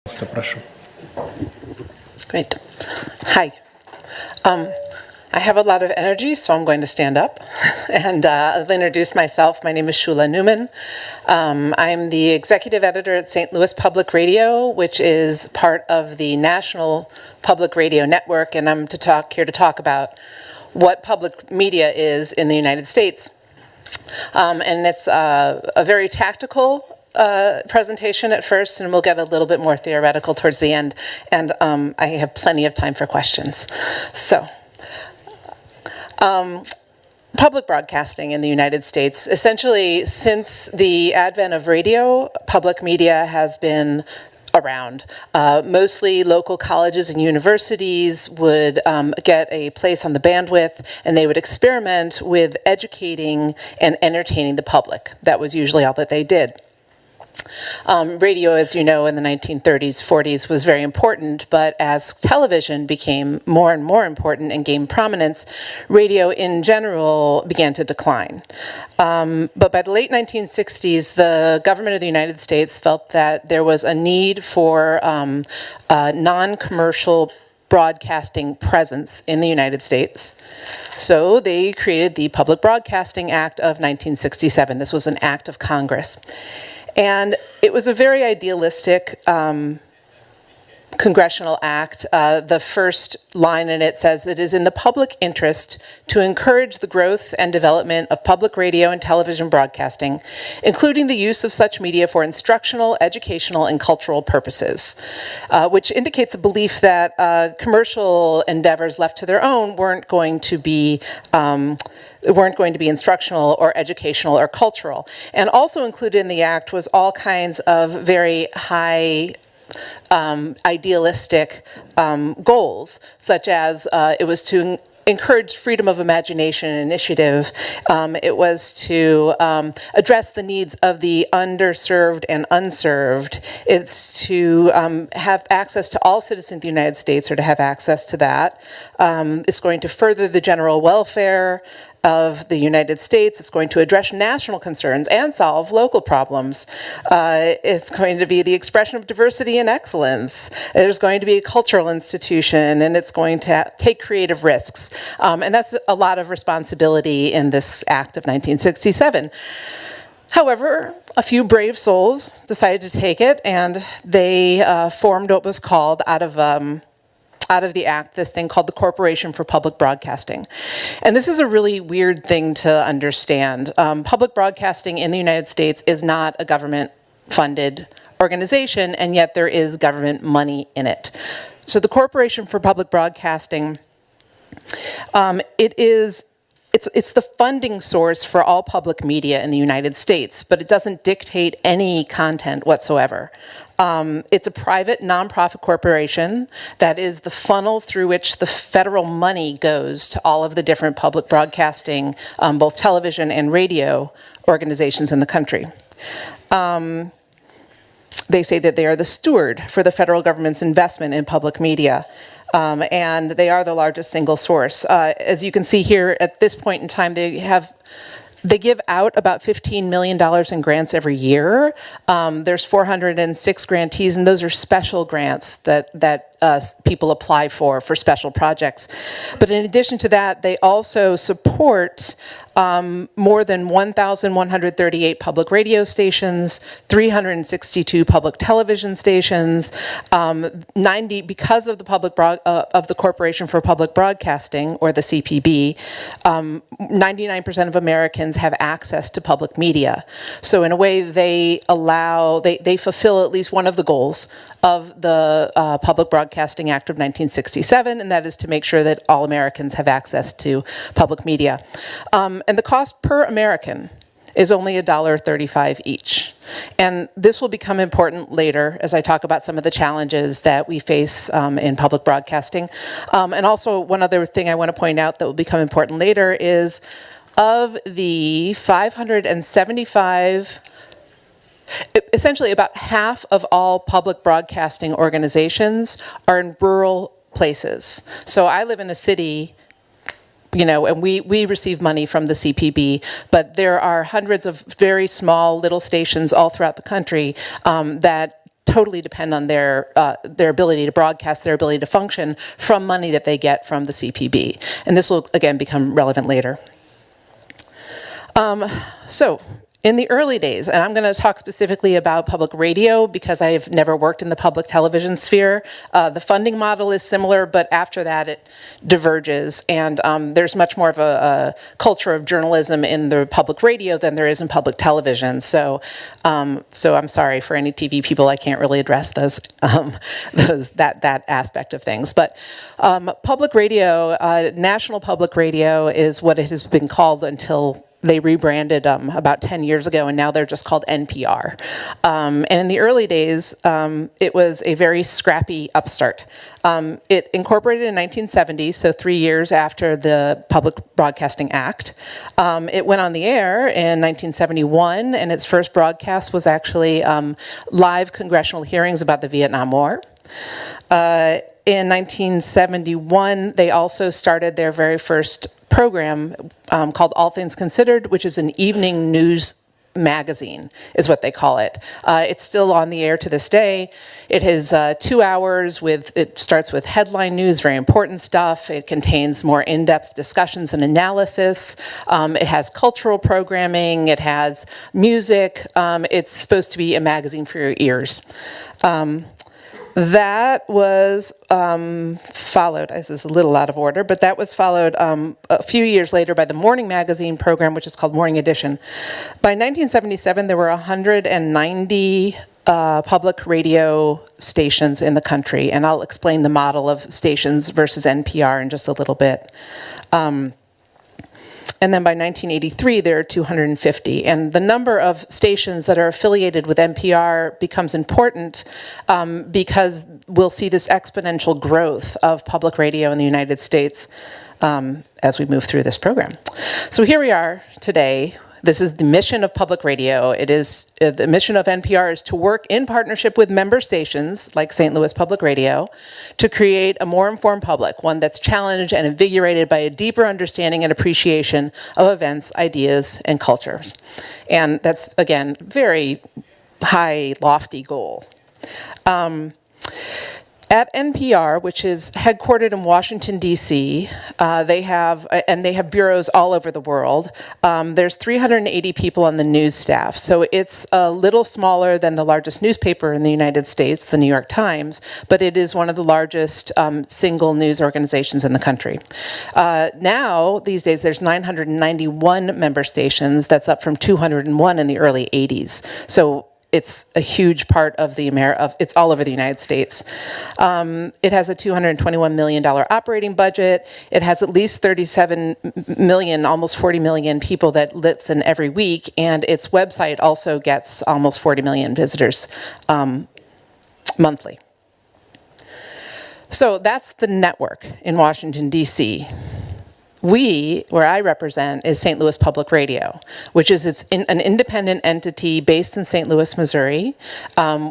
Прошу. Great. Hi. I have a lot of energy, so I'm going to stand up. And I'll introduce myself. My name is Shula Neuman. I'm the executive editor at St. Louis Public Radio, which is part of the National Public Radio Network, and I'm here to talk about what public media is in the United States. And it's a very tactical presentation at first, and we'll get a little bit more theoretical towards the end. And I have plenty of time for questions. So, public broadcasting in the United States. Essentially, since the advent of radio, public media has been around. Mostly local colleges and universities would get a place on the bandwidth, and they would experiment with educating and entertaining the public. That was usually all that they did. Radio, as you know, in the 1930s, 40s was very important, but as television became more and more important and gained prominence, radio in general began to decline. But by the late 1960s, the government of the United States felt that there was a need for non-commercial broadcasting presence in the United States. So they created the Public Broadcasting Act of 1967. This was an act of Congress. And it was a very idealistic congressional act. The first line in it says, "It is in the public interest to encourage the growth and development of public radio and television broadcasting, including the use of such media for instructional, educational, and cultural purposes," which indicates a belief that commercial endeavors left to their own weren't going to be instructional or educational or cultural. And also included in the act was all kinds of very high idealistic goals, such as it was to encourage freedom of imagination and initiative. It was to address the needs of the underserved and unserved. It's to have access to all citizens of the United States, or to have access to that. It's going to further the general welfare of the United States. It's going to address national concerns and solve local problems. It's going to be the expression of diversity and excellence. There's going to be a cultural institution, and it's going to take creative risks. And that's a lot of responsibility in this Act of 1967. However, a few brave souls decided to take it, and they formed what was called, out of the act, this thing called the Corporation for Public Broadcasting. And this is a really weird thing to understand. Public broadcasting in the United States is not a government-funded organization, and yet there is government money in it. So the Corporation for Public Broadcasting, it's the funding source for all public media in the United States, but it doesn't dictate any content whatsoever. It's a private nonprofit corporation that is the funnel through which the federal money goes to all of the different public broadcasting, both television and radio organizations in the country. They say that they are the steward for the federal government's investment in public media. And they are the largest single source. As you can see here, at this point in time, they give out about $15 million in grants every year. There's 406 grantees, and those are special grants that people apply for special projects. But in addition to that, they also support more than 1,138 public radio stations, 362 public television stations, 90 because of the Corporation for Public Broadcasting, or the CPB. 99% of Americans have access to public media. So in a way, they fulfill at least one of the goals of the Public Broadcasting Act of 1967, and that is to make sure that all Americans have access to public media. And the cost per American is only $1.35 each. And this will become important later as I talk about some of the challenges that we face in public broadcasting. And also, one other thing I want to point out that will become important later is, of the 575, essentially about half of all public broadcasting organizations are in rural places. So I live in a city, and we receive money from the CPB, but there are hundreds of very small little stations all throughout the country that totally depend on their ability to broadcast, their ability to function from money that they get from the CPB. And this will, again, become relevant later. So, in the early days, and I'm going to talk specifically about public radio because I've never worked in the public television sphere. The funding model is similar, but after that it diverges, and there's much more of a culture of journalism in the public radio than there is in public television. So I'm sorry for any TV people, I can't really address that aspect of things. But public radio, national public radio, is what it has been called until they rebranded about 10 years ago, and now they're just called NPR. And in the early days, it was a very scrappy upstart. It incorporated in 1970, so 3 years after the Public Broadcasting Act. It went on the air in 1971, and its first broadcast was actually live congressional hearings about the Vietnam War. In 1971, they also started their very first program called All Things Considered, which is an evening news magazine, is what they call it. It's still on the air to this day. It has 2 hours it starts with headline news, very important stuff. It contains more in-depth discussions and analysis. It has cultural programming. It has music. It's supposed to be a magazine for your ears. That was followed, this is a little out of order, but that was followed a few years later by the morning magazine program, which is called Morning Edition. By 1977, there were 190 public radio stations in the country, and I'll explain the model of stations versus NPR in just a little bit. And then by 1983, there are 250. And the number of stations that are affiliated with NPR becomes important because we'll see this exponential growth of public radio in the United States as we move through this program. So here we are today. This is the mission of public radio. It is the mission of NPR is to work in partnership with member stations like St. Louis Public Radio to create a more informed public, one that's challenged and invigorated by a deeper understanding and appreciation of events, ideas, and cultures. And that's, again, very high, lofty goal. At NPR, which is headquartered in Washington, D.C., they have bureaus all over the world. There's 380 people on the news staff, so it's a little smaller than the largest newspaper in the United States, the New York Times, but it is one of the largest single news organizations in the country. Now, these days, there's 991 member stations. That's up from 201 in the early 80s. So it's a huge part of it's all over the United States. It has a $221 million operating budget. It has at least 37 million, almost 40 million people that listen every week, and its website also gets almost 40 million visitors monthly. So that's the network in Washington, D.C. Where I represent, is St. Louis Public Radio, which is an independent entity based in St. Louis, Missouri.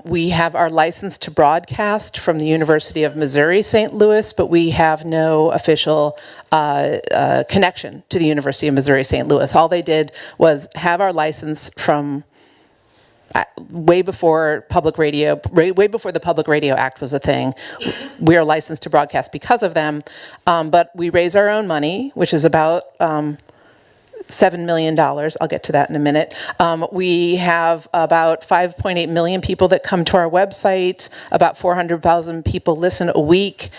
We have our license to broadcast from the University of Missouri, St. Louis, but we have no official connection to the University of Missouri, St. Louis. All they did was have our license from way before public radio, way before the Public Radio Act was a thing. We are licensed to broadcast because of them, but we raise our own money, which is about $7 million. I'll get to that in a minute. We have about 5.8 million people that come to our website. About 400,000 people listen a week.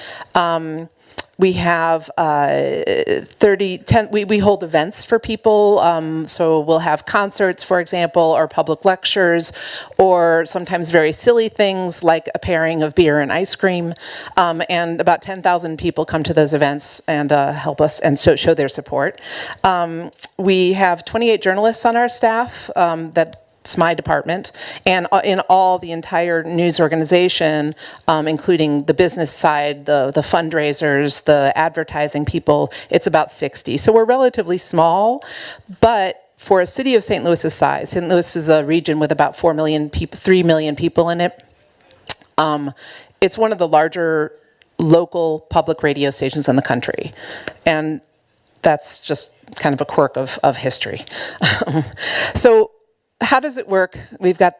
We have we hold events for people, so we'll have concerts, for example, or public lectures, or sometimes very silly things like a pairing of beer and ice cream, and about 10,000 people come to those events and help us and show their support. We have 28 journalists on our staff It's my department, and in the entire news organization, including the business side, the fundraisers, the advertising people, it's about 60. So we're relatively small, but for a city of St. Louis's size, St. Louis is a region with about 4 million people, 3 million people in it. It's one of the larger local public radio stations in the country, and that's just kind of a quirk of history. So how does it work? We've got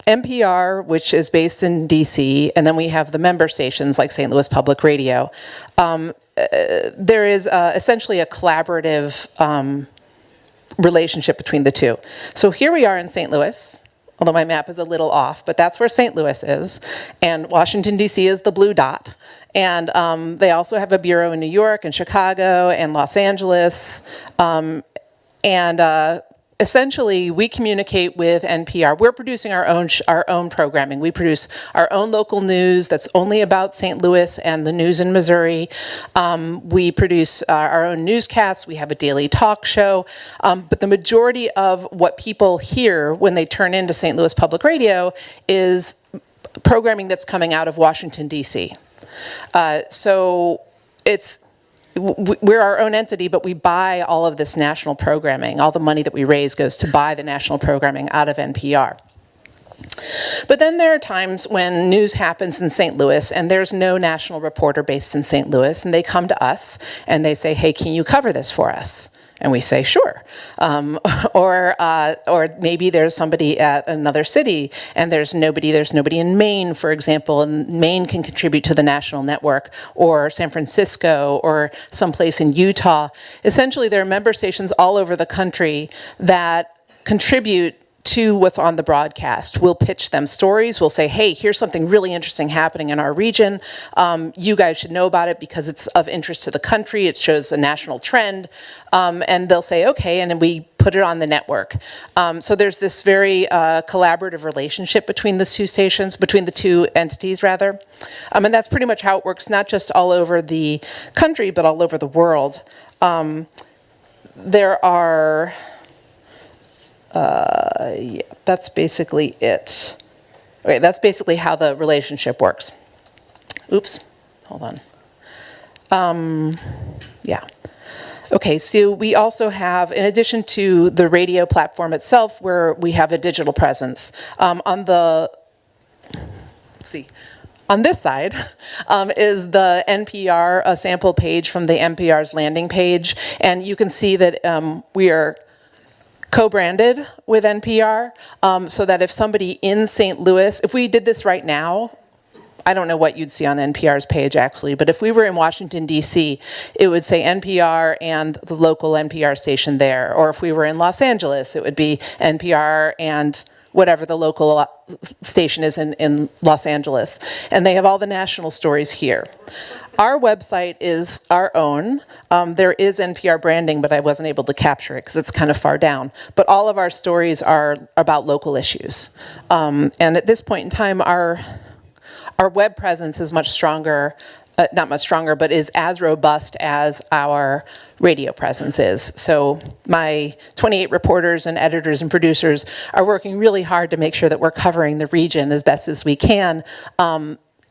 NPR, which is based in DC, and then we have the member stations like St. Louis Public Radio. There is essentially a collaborative relationship between the two. So here we are in St. Louis, although my map is a little off, but that's where St. Louis is, and Washington, D.C. is the blue dot. And they also have a bureau in New York and Chicago and Los Angeles. Essentially, we communicate with NPR. We're producing our own programming. We produce our own local news that's only about St. Louis and the news in Missouri. We produce our own newscasts. We have a daily talk show. But the majority of what people hear when they turn into St. Louis Public Radio is programming that's coming out of Washington, D.C. So we're our own entity, but we buy all of this national programming. All the money that we raise goes to buy the national programming out of NPR. But then there are times when news happens in St. Louis and there's no national reporter based in St. Louis, and they come to us and they say, hey, can you cover this for us? And we say, sure. Or maybe there's somebody at another city and there's nobody in Maine, for example, and Maine can contribute to the national network, or San Francisco, or someplace in Utah. Essentially, there are member stations all over the country that contribute to what's on the broadcast. We'll pitch them stories. We'll say, hey, here's something really interesting happening in our region. You guys should know about it because it's of interest to the country. It shows a national trend. And they'll say, okay, and then we put it on the network. So there's this very collaborative relationship between the two stations, between the two entities, rather. And that's pretty much how it works, not just all over the country, but all over the world. There are... yeah, that's basically it. Okay, that's basically how the relationship works. Oops, hold on. Yeah. Okay, so we also have, in addition to the radio platform itself, where we have a digital presence, on this side is the NPR sample page from the NPR's landing page, and you can see that we are co-branded with NPR, so that if somebody in St. Louis, if we did this right now, I don't know what you'd see on NPR's page actually, but if we were in Washington, D.C., it would say NPR and the local NPR station there. Or if we were in Los Angeles, it would be NPR and whatever the local station is in Los Angeles. And they have all the national stories here. Our website is our own. There is NPR branding, but I wasn't able to capture it because it's kind of far down. But all of our stories are about local issues. And at this point in time, our web presence is much stronger, not much stronger, but is as robust as our radio presence is. So my 28 reporters and editors and producers are working really hard to make sure that we're covering the region as best as we can.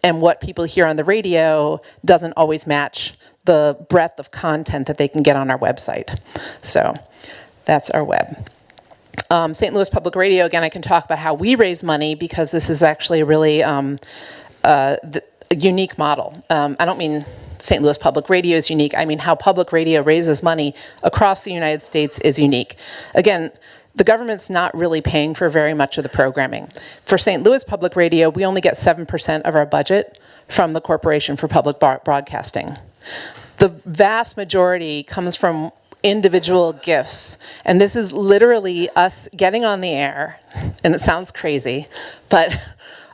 And what people hear on the radio doesn't always match the breadth of content that they can get on our website. So that's our web. St. Louis Public Radio, again, I can talk about how we raise money because this is actually a really a unique model. I don't mean St. Louis Public Radio is unique. I mean how public radio raises money across the United States is unique. Again, the government's not really paying for very much of the programming. For St. Louis Public Radio, we only get 7% of our budget from the Corporation for Public Broadcasting. The vast majority comes from individual gifts. And this is literally us getting on the air, and it sounds crazy, but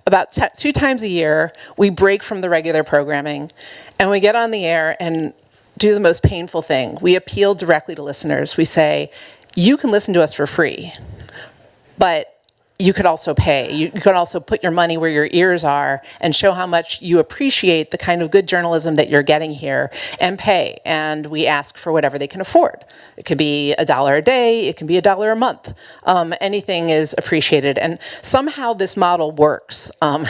about 2 times a year, we break from the regular programming, and we get on the air and do the most painful thing. We appeal directly to listeners. We say, you can listen to us for free, but you could also pay. You could also put your money where your ears are and show how much you appreciate the kind of good journalism that you're getting here and pay. And we ask for whatever they can afford. It could be $1 a day, it can be $1 a month. Anything is appreciated. And somehow this model works. And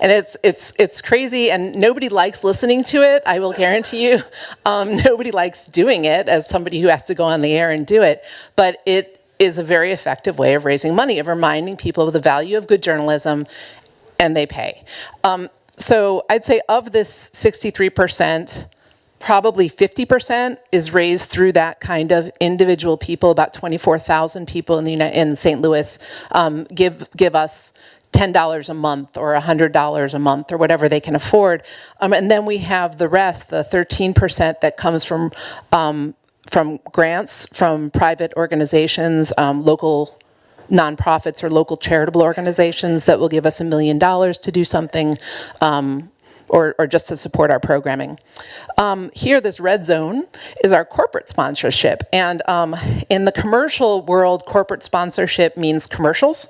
it's crazy, and nobody likes listening to it, I will guarantee you. Nobody likes doing it as somebody who has to go on the air and do it. But it is a very effective way of raising money, of reminding people of the value of good journalism, and they pay. So I'd say of this 63%, probably 50% is raised through that kind of individual people. About 24,000 people in St. Louis give us $10 a month or $100 a month or whatever they can afford. And then we have the rest, the 13% that comes from grants from private organizations, local nonprofits or local charitable organizations that will give us $1 million to do something, or just to support our programming. Here, this red zone is our corporate sponsorship. And in the commercial world, corporate sponsorship means commercials,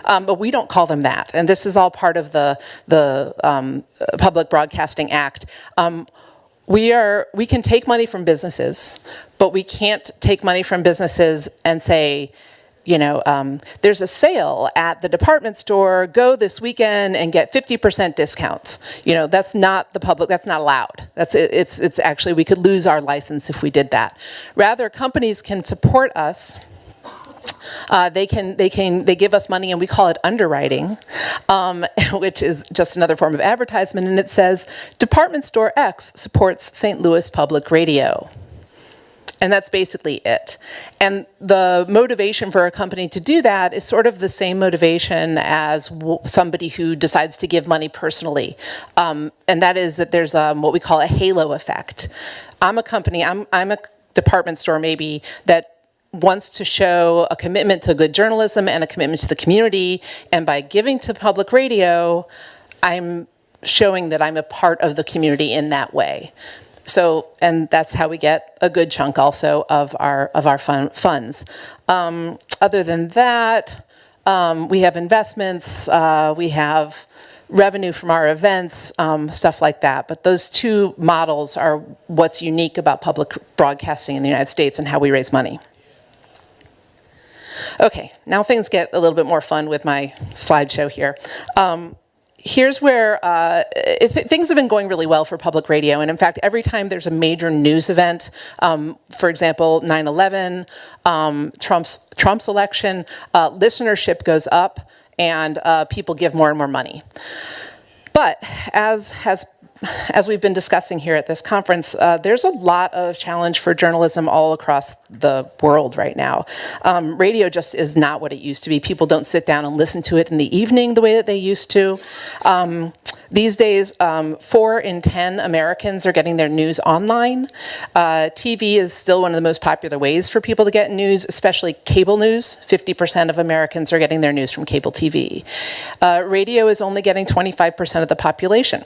but we don't call them that. And this is all part of the Public Broadcasting Act. We can take money from businesses, but we can't take money from businesses and say, there's a sale at the department store, go this weekend and get 50% discounts. That's not the public, that's not allowed. It's actually, we could lose our license if we did that. Rather, companies can support us. They give us money, and we call it underwriting, which is just another form of advertisement, and it says, Department Store X supports St. Louis Public Radio. And that's basically it. And the motivation for a company to do that is sort of the same motivation as somebody who decides to give money personally. And that is that there's what we call a halo effect. I'm a company, I'm a department store maybe, that wants to show a commitment to good journalism and a commitment to the community. And by giving to public radio, I'm showing that I'm a part of the community in that way. So, and that's how we get a good chunk also of our funds. Other than that, we have investments, we have revenue from our events, stuff like that. But those two models are what's unique about public broadcasting in the United States and how we raise money. Okay, now things get a little bit more fun with my slideshow here. Here's where things have been going really well for public radio. And in fact, every time there's a major news event, for example, 9/11, Trump's election, listenership goes up and people give more and more money. But as we've been discussing here at this conference, there's a lot of challenge for journalism all across the world right now. Radio just is not what it used to be. People don't sit down and listen to it in the evening the way that they used to. These days, 4 in 10 Americans are getting their news online. TV is still one of the most popular ways for people to get news, especially cable news. 50% of Americans are getting their news from cable TV. Radio is only getting 25% of the population.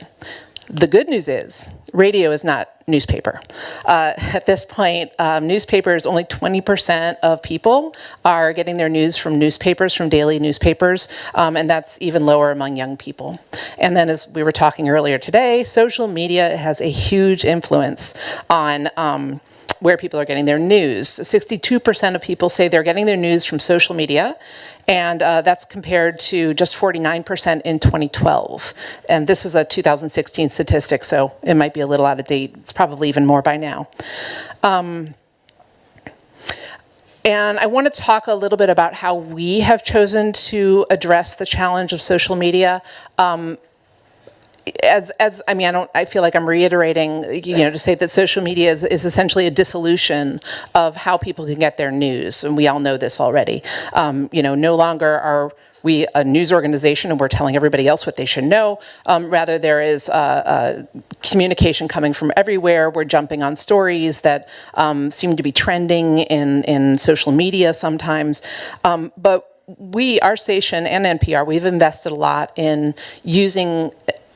The good news is, radio is not newspaper. At this point, newspapers, only 20% of people are getting their news from newspapers, from daily newspapers, and that's even lower among young people. And then, as we were talking earlier today, social media has a huge influence on where people are getting their news. 62% of people say they're getting their news from social media, and that's compared to just 49% in 2012. And this is a 2016 statistic, so it might be a little out of date. It's probably even more by now. And I want to talk a little bit about how we have chosen to address the challenge of social media. I feel like I'm reiterating, to say that social media is essentially a dissolution of how people can get their news, and we all know this already. No longer are we a news organization and we're telling everybody else what they should know. Rather, there is communication coming from everywhere. We're jumping on stories that seem to be trending in social media sometimes, but our station and NPR, we've invested a lot in using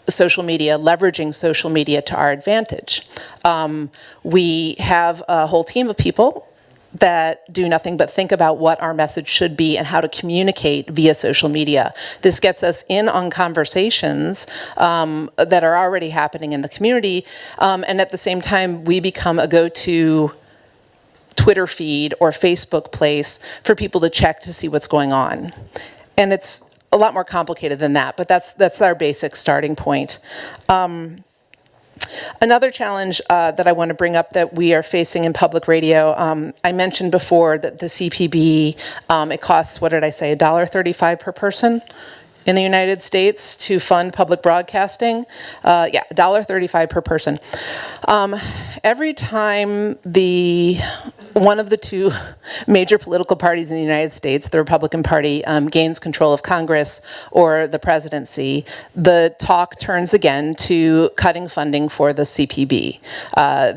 social media, leveraging social media to our advantage. We have a whole team of people that do nothing but think about what our message should be and how to communicate via social media. This gets us in on conversations that are already happening in the community, and at the same time, we become a go-to Twitter feed or Facebook place for people to check to see what's going on. And it's a lot more complicated than that, but that's our basic starting point. Another challenge that I want to bring up that we are facing in public radio, I mentioned before that the CPB, it costs, what did I say, $1.35 per person? in the United States to fund public broadcasting. Yeah, $1.35 per person. Every time one of the two major political parties in the United States, the Republican Party, gains control of Congress or the presidency, the talk turns again to cutting funding for the CPB.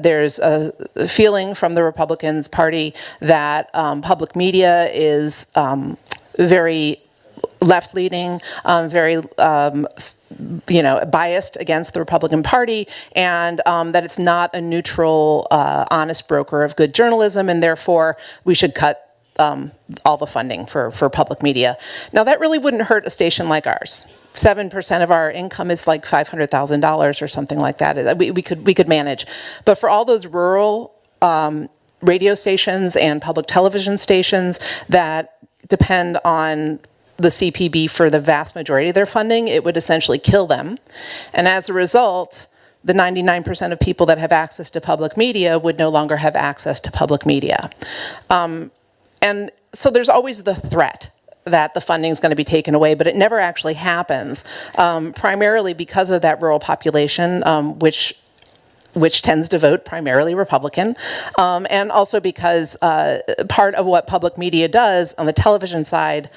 There's a feeling from the Republican Party that public media is very left-leaning, very biased against the Republican Party, and that it's not a neutral, honest broker of good journalism, and therefore we should cut all the funding for public media. Now that really wouldn't hurt a station like ours. 7% of our income is like $500,000 or something like that. We could manage, but for all those rural radio stations and public television stations that depend on the CPB for the vast majority of their funding, it would essentially kill them. And as a result, the 99% of people that have access to public media would no longer have access to public media. And so there's always the threat that the funding is going to be taken away, but it never actually happens, primarily because of that rural population, which tends to vote primarily Republican, and also because part of what public media does on the television side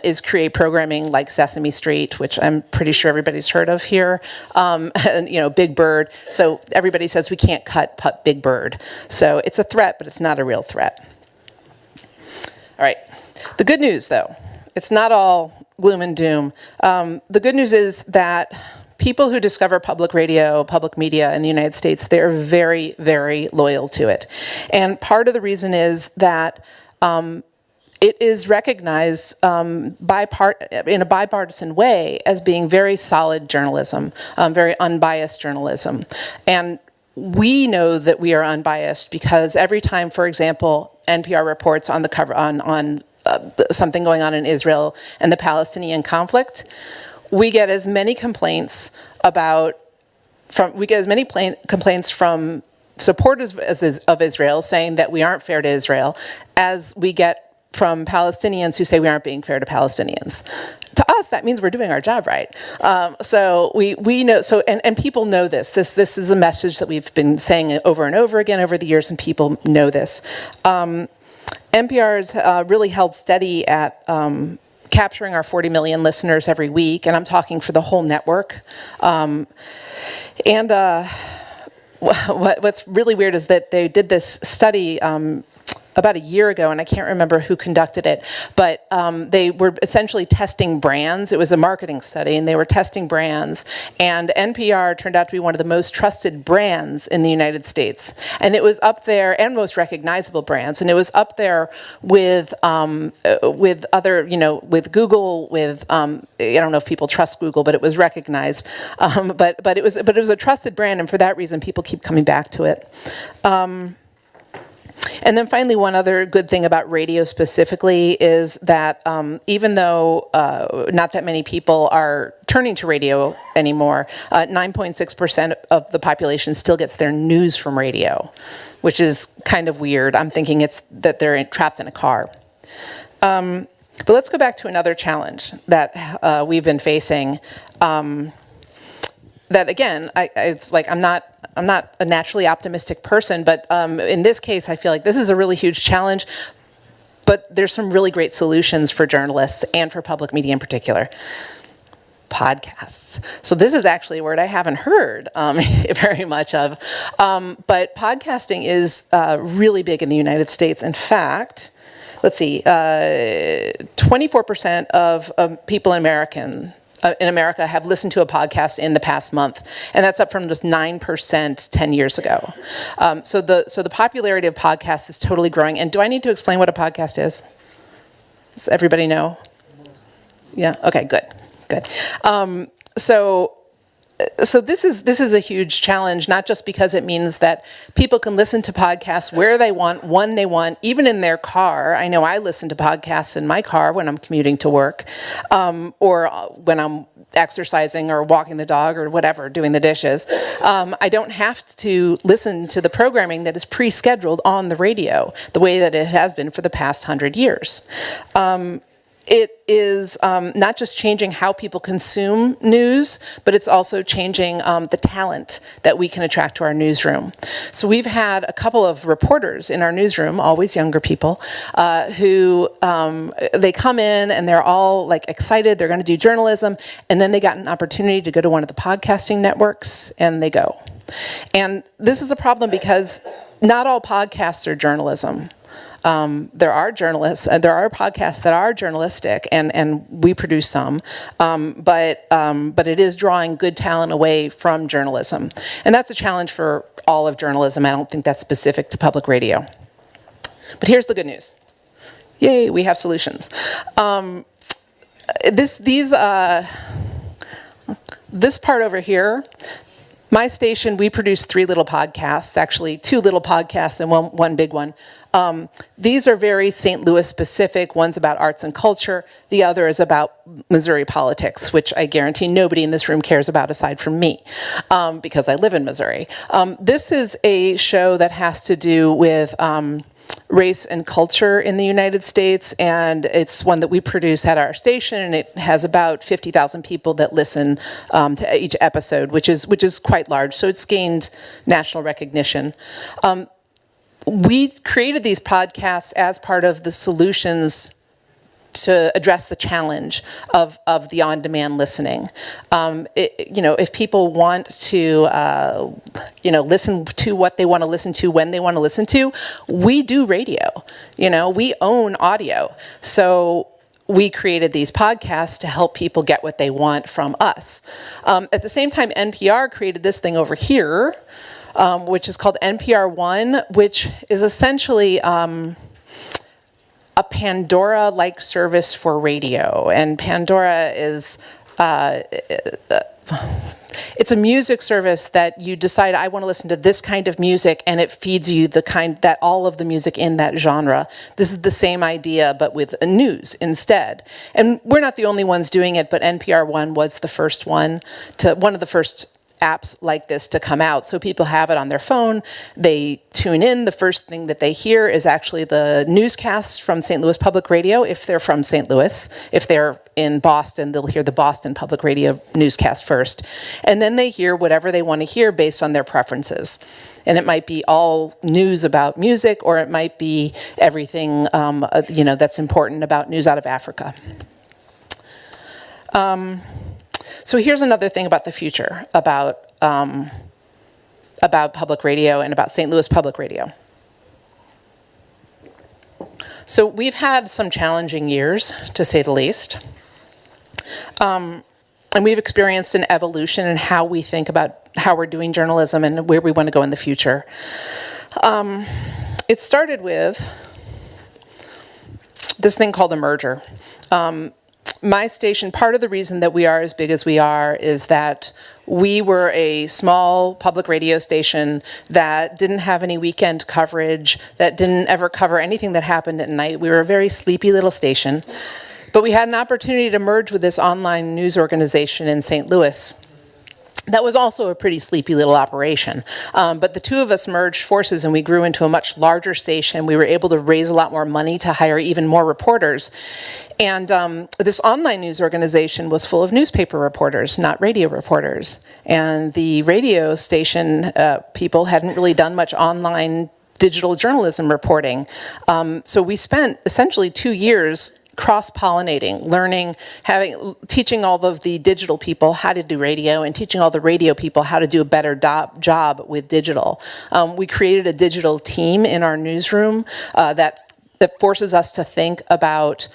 is create programming like Sesame Street, which I'm pretty sure everybody's heard of here, and Big Bird. So everybody says we can't cut Big Bird. So it's a threat, but it's not a real threat. All right, the good news though, it's not all gloom and doom. The good news is that people who discover public radio, public media in the United States, they're very, very loyal to it. And part of the reason is that it is recognized in a bipartisan way as being very solid journalism, very unbiased journalism. And we know that we are unbiased because every time, for example, NPR reports on the cover on something going on in Israel and the Palestinian conflict, we get as many complaints from supporters of Israel saying that we aren't fair to Israel as we get from Palestinians who say we aren't being fair to Palestinians. To us, that means we're doing our job right. So we know, and people know this. This is a message that we've been saying over and over again over the years, and people know this. NPR has really held steady at capturing our 40 million listeners every week, and I'm talking for the whole network. What's really weird is that they did this study about a year ago, and I can't remember who conducted it, but they were essentially testing brands. It was a marketing study, and they were testing brands, and NPR turned out to be one of the most trusted brands in the United States. And it was up there, and most recognizable brands, and it was up there with other, with Google, with, I don't know if people trust Google, but it was recognized. But it was a trusted brand, and for that reason, people keep coming back to it. And then finally, one other good thing about radio specifically is that even though not that many people are turning to radio anymore, 9.6% of the population still gets their news from radio, which is kind of weird. I'm thinking it's that they're trapped in a car. But let's go back to another challenge that we've been facing. That again, it's like I'm not a naturally optimistic person, but in this case, I feel like this is a really huge challenge, but there's some really great solutions for journalists and for public media in particular. Podcasts. So this is actually a word I haven't heard very much of, but podcasting is really big in the United States. In fact, let's see, 24% of people in America have listened to a podcast in the past month, and that's up from just 9% 10 years ago. So the popularity of podcasts is totally growing. And do I need to explain what a podcast is? Does everybody know? Yeah. Okay. Good. So this is a huge challenge, not just because it means that people can listen to podcasts where they want, when they want, even in their car. I know I listen to podcasts in my car when I'm commuting to work, or when I'm exercising or walking the dog or whatever, doing the dishes. I don't have to listen to the programming that is pre-scheduled on the radio, the way that it has been for the past 100 years. it is not just changing how people consume news, but it's also changing the talent that we can attract to our newsroom. So we've had a couple of reporters in our newsroom, always younger people, who they come in and they're all like excited, they're going to do journalism, and then they got an opportunity to go to one of the podcasting networks, and they go. And this is a problem because not all podcasts are journalism. There are journalists, there are podcasts that are journalistic, and we produce some, but it is drawing good talent away from journalism. And that's a challenge for all of journalism. I don't think that's specific to public radio. But here's the good news. Yay, we have solutions. This part over here, my station, we produce 3 little podcasts, actually 2 little podcasts and one big one. These are very St. Louis specific. One's about arts and culture. The other is about Missouri politics, which I guarantee nobody in this room cares about aside from me, because I live in Missouri. This is a show that has to do with race and culture in the United States, and it's one that we produce at our station, and it has about 50,000 people that listen to each episode, which is quite large, so it's gained national recognition. We created these podcasts as part of the solutions to address the challenge of the on-demand listening. If people want to, listen to what they want to listen to when they want to listen to, we do radio. We own audio. So we created these podcasts to help people get what they want from us. At the same time, NPR created this thing over here, which is called Npr One, which is essentially a Pandora-like service for radio. And Pandora is, it's a music service that you decide, I want to listen to this kind of music, and it feeds you all of the music in that genre. This is the same idea, but with news instead. And we're not the only ones doing it, but NPR One was the first one of the first apps like this to come out. So people have it on their phone, they tune in, the first thing that they hear is actually the newscasts from St. Louis Public Radio, if they're from St. Louis. If they're in Boston, they'll hear the Boston Public Radio newscast first. And then they hear whatever they want to hear based on their preferences. And it might be all news about music, or it might be everything that's important about news out of Africa. So here's another thing about the future, about public radio and about St. Louis Public Radio. So we've had some challenging years, to say the least. And we've experienced an evolution in how we think about how we're doing journalism and where we want to go in the future. It started with this thing called a merger. My station, part of the reason that we are as big as we are is that we were a small public radio station that didn't have any weekend coverage, that didn't ever cover anything that happened at night. We were a very sleepy little station. But we had an opportunity to merge with this online news organization in St. Louis. That was also a pretty sleepy little operation. But the two of us merged forces and we grew into a much larger station. We were able to raise a lot more money to hire even more reporters. And this online news organization was full of newspaper reporters, not radio reporters. And the radio station people hadn't really done much online digital journalism reporting. So we spent essentially 2 years cross-pollinating, learning, teaching all of the digital people how to do radio and teaching all the radio people how to do a better job with digital. We created a digital team in our newsroom that forces us to think about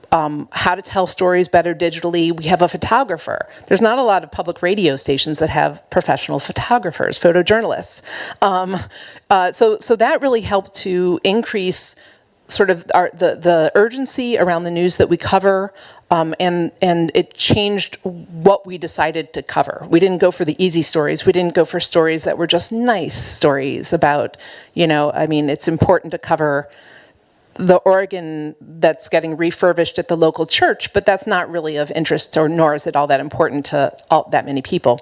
how to tell stories better digitally. We have a photographer. There's not a lot of public radio stations that have professional photographers, photojournalists. So that really helped to increase sort of the urgency around the news that we cover, and it changed what we decided to cover. We didn't go for the easy stories. We didn't go for stories that were just nice stories about, it's important to cover the organ that's getting refurbished at the local church, but that's not really of interest, or nor is it all that important to that many people.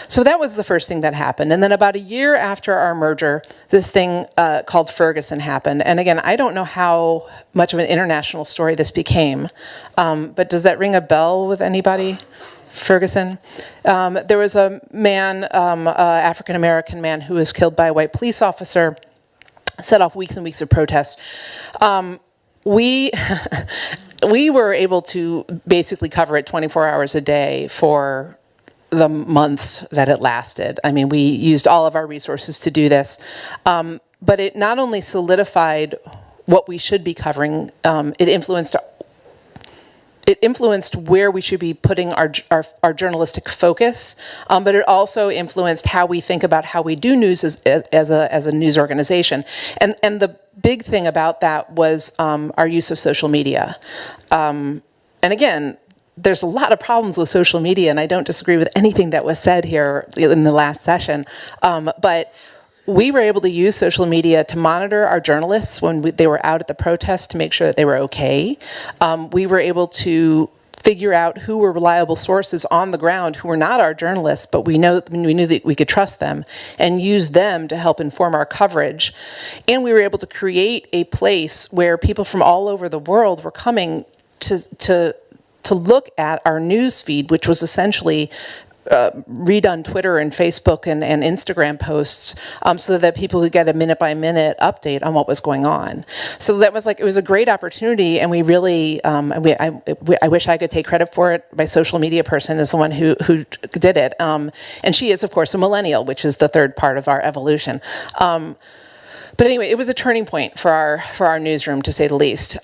So that was the first thing that happened. And then about a year after our merger, this thing called Ferguson happened. And again, I don't know how much of an international story this became, but does that ring a bell with anybody? Ferguson. There was a man, African-American man, who was killed by a white police officer, set off weeks and weeks of protest. We were able to basically cover it 24 hours a day for the months that it lasted. I mean, we used all of our resources to do this. But it not only solidified what we should be covering, it influenced where we should be putting our journalistic focus, but it also influenced how we think about how we do news as a news organization. And the big thing about that was our use of social media. And again, there's a lot of problems with social media, and I don't disagree with anything that was said here in the last session, but we were able to use social media to monitor our journalists when they were out at the protest to make sure that they were okay. We were able to figure out who were reliable sources on the ground who were not our journalists, but we knew that we could trust them, and use them to help inform our coverage. And we were able to create a place where people from all over the world were coming to look at our news feed, which was essentially redone Twitter and Facebook and Instagram posts, so that people could get a minute-by-minute update on what was going on. So that was it was a great opportunity, and we really, I wish I could take credit for it. My social media person is the one who did it, and she is, of course, a millennial, which is the third part of our evolution. But anyway, it was a turning point for our newsroom, to say the least.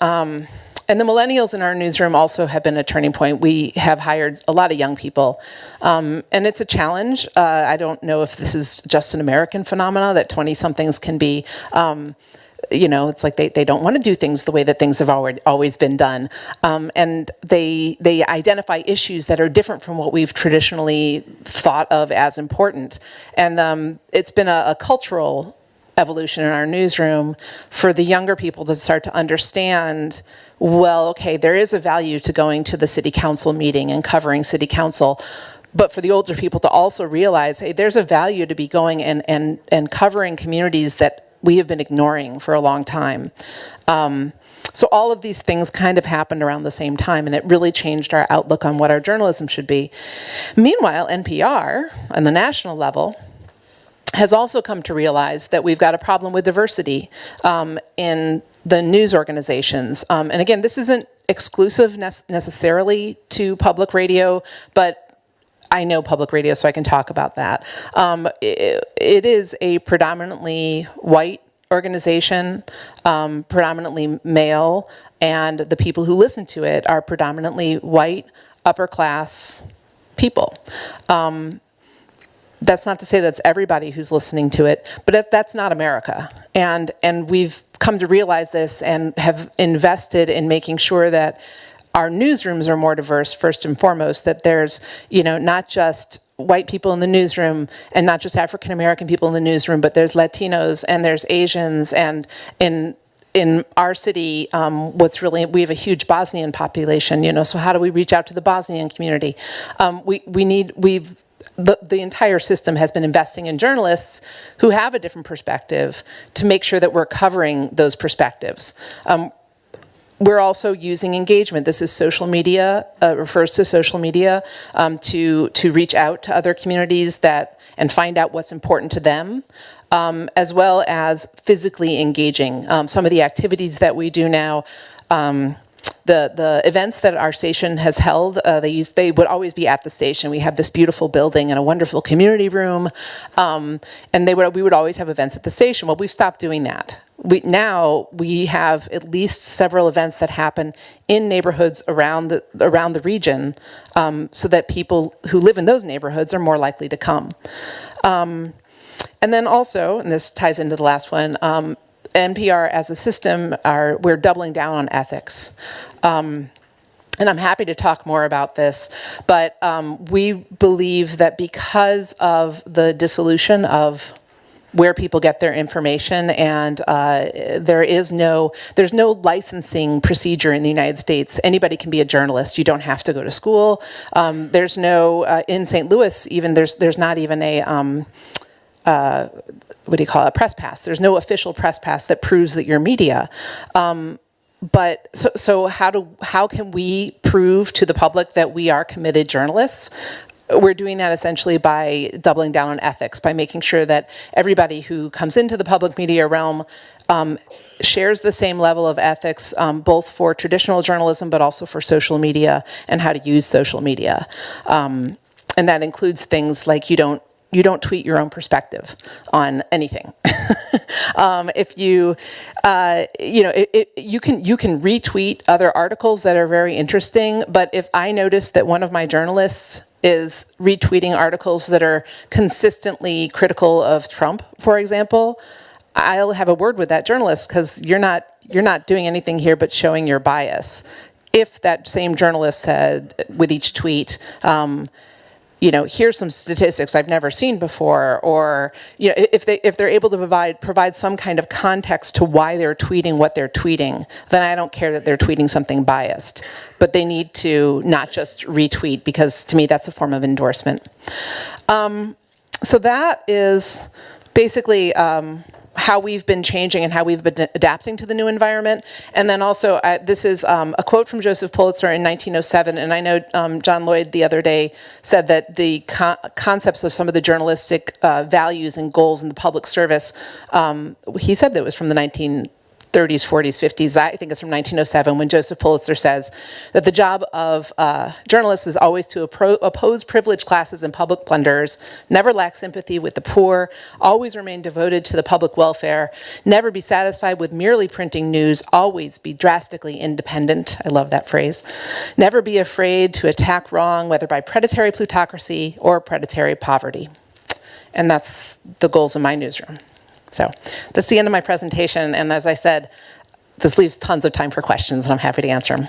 And the millennials in our newsroom also have been a turning point. We have hired a lot of young people, and it's a challenge. I don't know if this is just an American phenomena, that 20-somethings can be, it's like they don't want to do things the way that things have always been done. And they identify issues that are different from what we've traditionally thought of as important. And it's been a cultural evolution in our newsroom for the younger people to start to understand, well, okay, there is a value to going to the city council meeting and covering city council, but for the older people to also realize, hey, there's a value to be going and covering communities that we have been ignoring for a long time. So all of these things kind of happened around the same time, and it really changed our outlook on what our journalism should be. Meanwhile, NPR, on the national level, has also come to realize that we've got a problem with diversity in the news organizations. And again, this isn't exclusive necessarily to public radio, but I know public radio, so I can talk about that. It is a predominantly white organization, predominantly male, and the people who listen to it are predominantly white, upper class people. That's not to say that's everybody who's listening to it, but that's not America. And we've come to realize this and have invested in making sure that our newsrooms are more diverse, first and foremost, that there's, not just white people in the newsroom and not just African American people in the newsroom, but there's Latinos and there's Asians, and in our city, we have a huge Bosnian population, so how do we reach out to the Bosnian community? The entire system has been investing in journalists who have a different perspective to make sure that we're covering those perspectives. We're also using engagement. This is social media, refers to social media, to reach out to other communities and find out what's important to them, as well as physically engaging. Some of the activities that we do now, the events that our station has held, they would always be at the station. We have this beautiful building and a wonderful community room, and we would always have events at the station. Well, we've stopped doing that. Now we have at least several events that happen in neighborhoods around the region, so that people who live in those neighborhoods are more likely to come. And then also, and this ties into the last one, NPR as a system, we're doubling down on ethics. And I'm happy to talk more about this, but we believe that because of the dissolution of where people get their information, and there's no licensing procedure in the United States. Anybody can be a journalist. You don't have to go to school. There's no in St. Louis even. There's not even a what do you call it, a press pass. There's no official press pass that proves that you're media. But so how can we prove to the public that we are committed journalists? We're doing that essentially by doubling down on ethics, by making sure that everybody who comes into the public media realm shares the same level of ethics, both for traditional journalism, but also for social media and how to use social media. And that includes things like you don't tweet your own perspective on anything. If you can retweet other articles that are very interesting, but if I notice that one of my journalists is retweeting articles that are consistently critical of Trump, for example, I'll have a word with that journalist, because you're not doing anything here but showing your bias. If that same journalist said with each tweet, here's some statistics I've never seen before, or if they're able to provide some kind of context to why they're tweeting what they're tweeting, then I don't care that they're tweeting something biased. But they need to not just retweet, because to me that's a form of endorsement. So that is basically how we've been changing and how we've been adapting to the new environment. And then also, this is a quote from Joseph Pulitzer in 1907, and I know John Lloyd the other day said that the concepts of some of the journalistic values and goals in the public service, he said that was from the 1930s, 40s, 50s. I think it's from 1907, when Joseph Pulitzer says that the job of journalists is always to oppose privileged classes and public plunderers, never lack sympathy with the poor, always remain devoted to the public welfare, never be satisfied with merely printing news, always be drastically independent. I love that phrase. Never be afraid to attack wrong, whether by predatory plutocracy or predatory poverty. And that's the goals of my newsroom. So that's the end of my presentation, and as I said, this leaves tons of time for questions, and I'm happy to answer them.